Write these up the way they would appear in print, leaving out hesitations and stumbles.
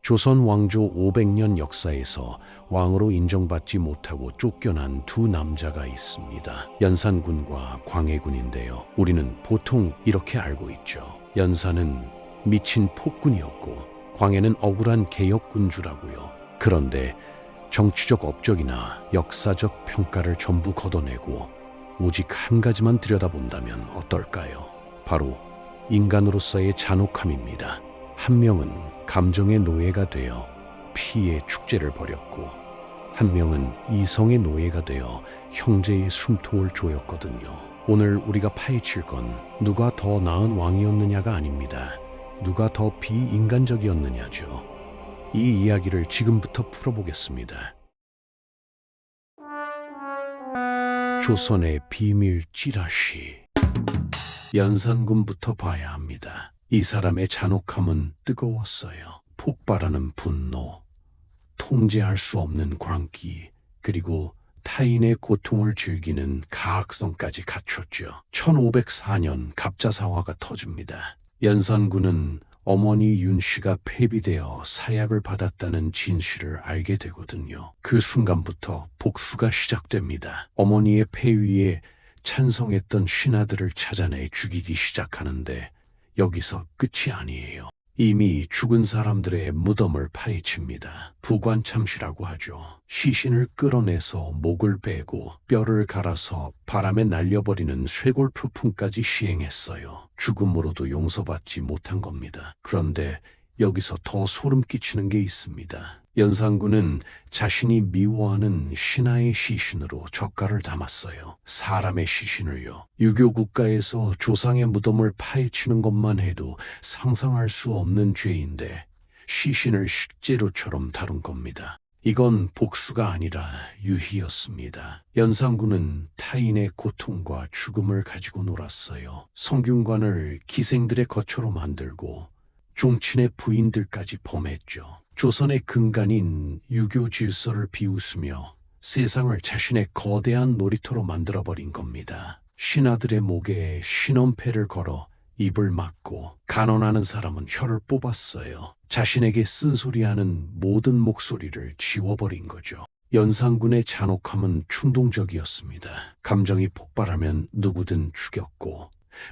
조선 왕조 500년 역사에서 왕으로 인정받지 못하고 쫓겨난 두 남자가 있습니다. 연산군과 광해군인데요. 우리는 보통 이렇게 알고 있죠. 연산은 미친 폭군이었고 광해는 억울한 개혁군주라고요. 그런데 정치적 업적이나 역사적 평가를 전부 걷어내고 오직 한 가지만 들여다본다면 어떨까요? 바로 인간으로서의 잔혹함입니다. 한 명은 감정의 노예가 되어 피의 축제를 벌였고 한 명은 이성의 노예가 되어 형제의 숨통을 조였거든요. 오늘 우리가 파헤칠 건 누가 더 나은 왕이었느냐가 아닙니다. 누가 더 비인간적이었느냐죠. 이 이야기를 지금부터 풀어보겠습니다. 조선의 비밀 찌라시. 연산군부터 봐야 합니다. 이 사람의 잔혹함은 뜨거웠어요. 폭발하는 분노, 통제할 수 없는 광기, 그리고 타인의 고통을 즐기는 가학성까지 갖췄죠. 1504년 갑자사화가 터집니다. 연산군은 어머니 윤씨가 폐비되어 사약을 받았다는 진실을 알게 되거든요. 그 순간부터 복수가 시작됩니다. 어머니의 폐위에 찬성했던 신하들을 찾아내 죽이기 시작하는데 여기서 끝이 아니에요. 이미 죽은 사람들의 무덤을 파헤칩니다. 부관참시라고 하죠. 시신을 끌어내서 목을 베고 뼈를 갈아서 바람에 날려버리는 쇄골표풍까지 시행했어요. 죽음으로도 용서받지 못한 겁니다. 그런데 여기서 더 소름 끼치는 게 있습니다. 연산군은 자신이 미워하는 신하의 시신으로 젓갈을 담았어요. 사람의 시신을요. 유교 국가에서 조상의 무덤을 파헤치는 것만 해도 상상할 수 없는 죄인데 시신을 식재료처럼 다룬 겁니다. 이건 복수가 아니라 유희였습니다. 연산군은 타인의 고통과 죽음을 가지고 놀았어요. 성균관을 기생들의 거처로 만들고 종친의 부인들까지 범했죠. 조선의 근간인 유교 질서를 비웃으며 세상을 자신의 거대한 놀이터로 만들어버린 겁니다. 신하들의 목에 신원패를 걸어 입을 막고 간언하는 사람은 혀를 뽑았어요. 자신에게 쓴소리하는 모든 목소리를 지워버린 거죠. 연산군의 잔혹함은 충동적이었습니다. 감정이 폭발하면 누구든 죽였고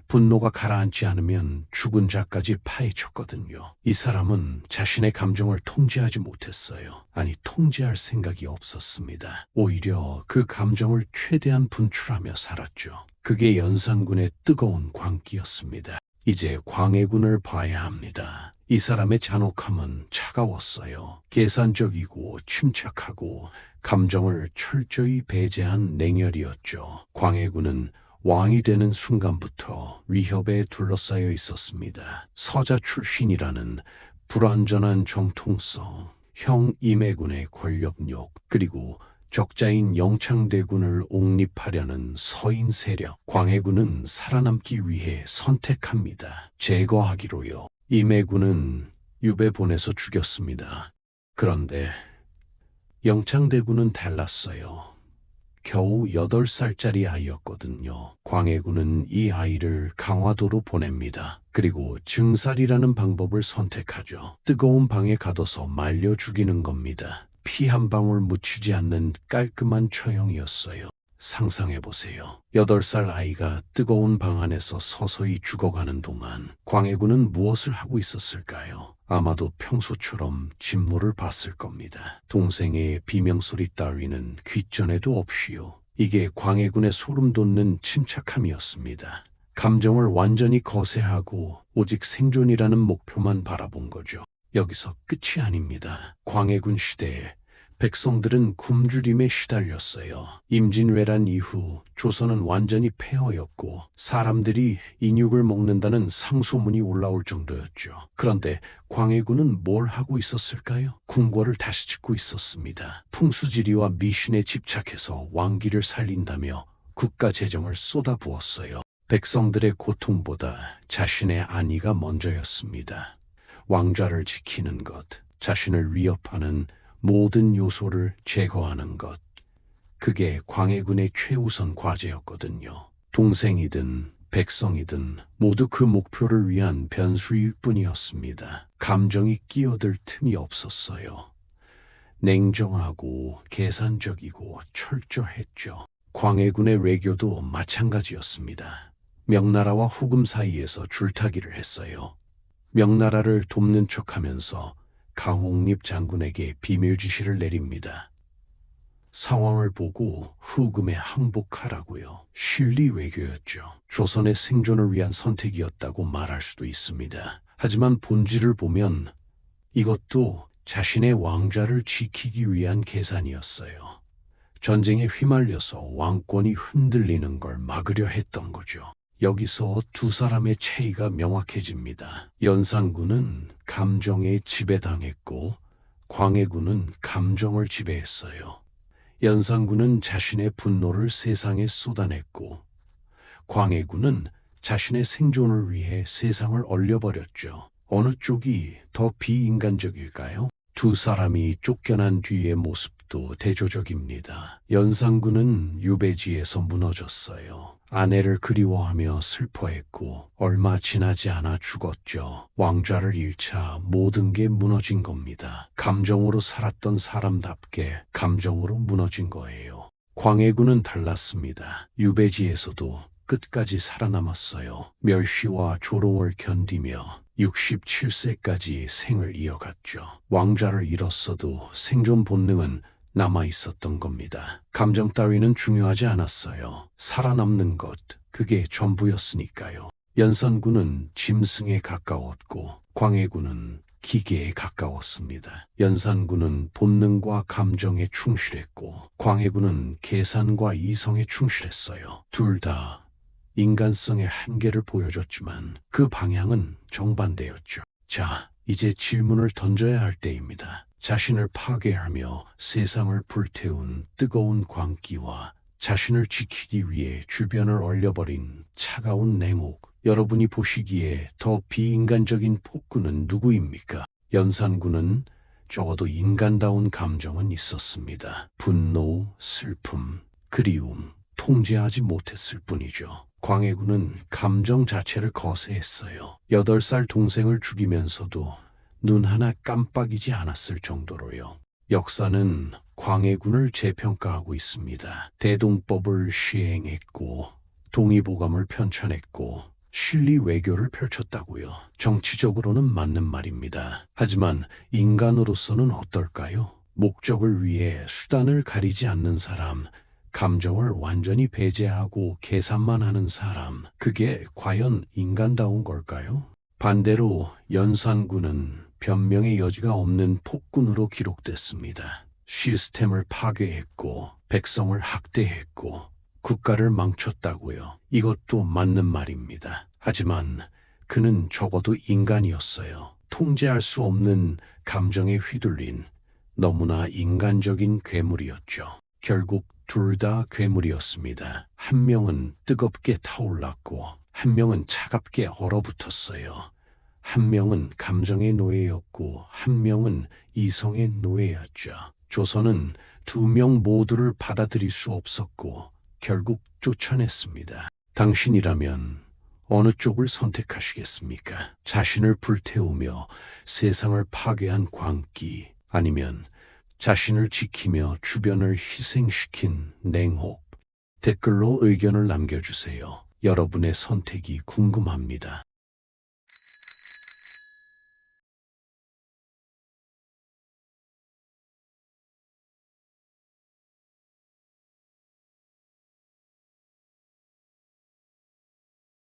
분노가 가라앉지 않으면 죽은 자까지 파헤쳤거든요. 이 사람은 자신의 감정을 통제하지 못했어요. 아니, 통제할 생각이 없었습니다. 오히려 그 감정을 최대한 분출하며 살았죠. 그게 연산군의 뜨거운 광기였습니다. 이제 광해군을 봐야 합니다. 이 사람의 잔혹함은 차가웠어요. 계산적이고 침착하고 감정을 철저히 배제한 냉혈이었죠. 광해군은 왕이 되는 순간부터 위협에 둘러싸여 있었습니다. 서자 출신이라는 불완전한 정통성, 형 임해군의 권력욕, 그리고 적자인 영창대군을 옹립하려는 서인 세력. 광해군은 살아남기 위해 선택합니다. 제거하기로요. 임해군은 유배 보내서 죽였습니다. 그런데 영창대군은 달랐어요. 겨우 8살짜리 아이였거든요. 광해군은 이 아이를 강화도로 보냅니다. 그리고 증살이라는 방법을 선택하죠. 뜨거운 방에 가둬서 말려 죽이는 겁니다. 피 한 방울 묻히지 않는 깔끔한 처형이었어요. 상상해보세요. 8살 아이가 뜨거운 방 안에서 서서히 죽어가는 동안 광해군은 무엇을 하고 있었을까요? 아마도 평소처럼 진모를 봤을 겁니다. 동생의 비명소리 따위는 귓전에도 없이요. 이게 광해군의 소름 돋는 침착함이었습니다. 감정을 완전히 거세하고 오직 생존이라는 목표만 바라본 거죠. 여기서 끝이 아닙니다. 광해군 시대에 백성들은 굶주림에 시달렸어요. 임진왜란 이후 조선은 완전히 폐허였고 사람들이 인육을 먹는다는 상소문이 올라올 정도였죠. 그런데 광해군은 뭘 하고 있었을까요? 궁궐을 다시 짓고 있었습니다. 풍수지리와 미신에 집착해서 왕기를 살린다며 국가 재정을 쏟아부었어요. 백성들의 고통보다 자신의 안위가 먼저였습니다. 왕좌를 지키는 것, 자신을 위협하는 모든 요소를 제거하는 것, 그게 광해군의 최우선 과제였거든요. 동생이든 백성이든 모두 그 목표를 위한 변수일 뿐이었습니다. 감정이 끼어들 틈이 없었어요. 냉정하고 계산적이고 철저했죠. 광해군의 외교도 마찬가지였습니다. 명나라와 후금 사이에서 줄타기를 했어요. 명나라를 돕는 척하면서 강홍립 장군에게 비밀 지시를 내립니다. 상황을 보고 후금에 항복하라고요. 실리 외교였죠. 조선의 생존을 위한 선택이었다고 말할 수도 있습니다. 하지만 본질을 보면 이것도 자신의 왕좌를 지키기 위한 계산이었어요. 전쟁에 휘말려서 왕권이 흔들리는 걸 막으려 했던 거죠. 여기서 두 사람의 차이가 명확해집니다. 연산군은 감정에 지배당했고 광해군은 감정을 지배했어요. 연산군은 자신의 분노를 세상에 쏟아냈고 광해군은 자신의 생존을 위해 세상을 얼려버렸죠. 어느 쪽이 더 비인간적일까요? 두 사람이 쫓겨난 뒤의 모습도 대조적입니다. 연산군은 유배지에서 무너졌어요. 아내를 그리워하며 슬퍼했고 얼마 지나지 않아 죽었죠. 왕좌를 잃자 모든 게 무너진 겁니다. 감정으로 살았던 사람답게 감정으로 무너진 거예요. 광해군은 달랐습니다. 유배지에서도 끝까지 살아남았어요. 멸시와 조롱을 견디며 67세까지 생을 이어갔죠. 왕좌를 잃었어도 생존 본능은 남아 있었던 겁니다. 감정 따위는 중요하지 않았어요. 살아남는 것, 그게 전부였으니까요. 연산군은 짐승에 가까웠고 광해군은 기계에 가까웠습니다. 연산군은 본능과 감정에 충실했고 광해군은 계산과 이성에 충실했어요. 둘 다 인간성의 한계를 보여줬지만 그 방향은 정반대였죠. 자, 이제 질문을 던져야 할 때입니다. 자신을 파괴하며 세상을 불태운 뜨거운 광기와 자신을 지키기 위해 주변을 얼려버린 차가운 냉혹. 여러분이 보시기에 더 비인간적인 폭군은 누구입니까? 연산군은 적어도 인간다운 감정은 있었습니다. 분노, 슬픔, 그리움, 통제하지 못했을 뿐이죠. 광해군은 감정 자체를 거세했어요. 8살 동생을 죽이면서도 눈 하나 깜빡이지 않았을 정도로요. 역사는 광해군을 재평가하고 있습니다. 대동법을 시행했고 동의보감을 편찬했고 실리 외교를 펼쳤다고요. 정치적으로는 맞는 말입니다. 하지만 인간으로서는 어떨까요? 목적을 위해 수단을 가리지 않는 사람, 감정을 완전히 배제하고 계산만 하는 사람, 그게 과연 인간다운 걸까요? 반대로 연산군은 변명의 여지가 없는 폭군으로 기록됐습니다. 시스템을 파괴했고 백성을 학대했고 국가를 망쳤다고요. 이것도 맞는 말입니다. 하지만 그는 적어도 인간이었어요. 통제할 수 없는 감정에 휘둘린 너무나 인간적인 괴물이었죠. 결국 둘 다 괴물이었습니다. 한 명은 뜨겁게 타올랐고 한 명은 차갑게 얼어붙었어요. 한 명은 감정의 노예였고 한 명은 이성의 노예였죠. 조선은 두 명 모두를 받아들일 수 없었고 결국 쫓아냈습니다. 당신이라면 어느 쪽을 선택하시겠습니까? 자신을 불태우며 세상을 파괴한 광기, 아니면 자신을 지키며 주변을 희생시킨 냉혹. 댓글로 의견을 남겨주세요. 여러분의 선택이 궁금합니다.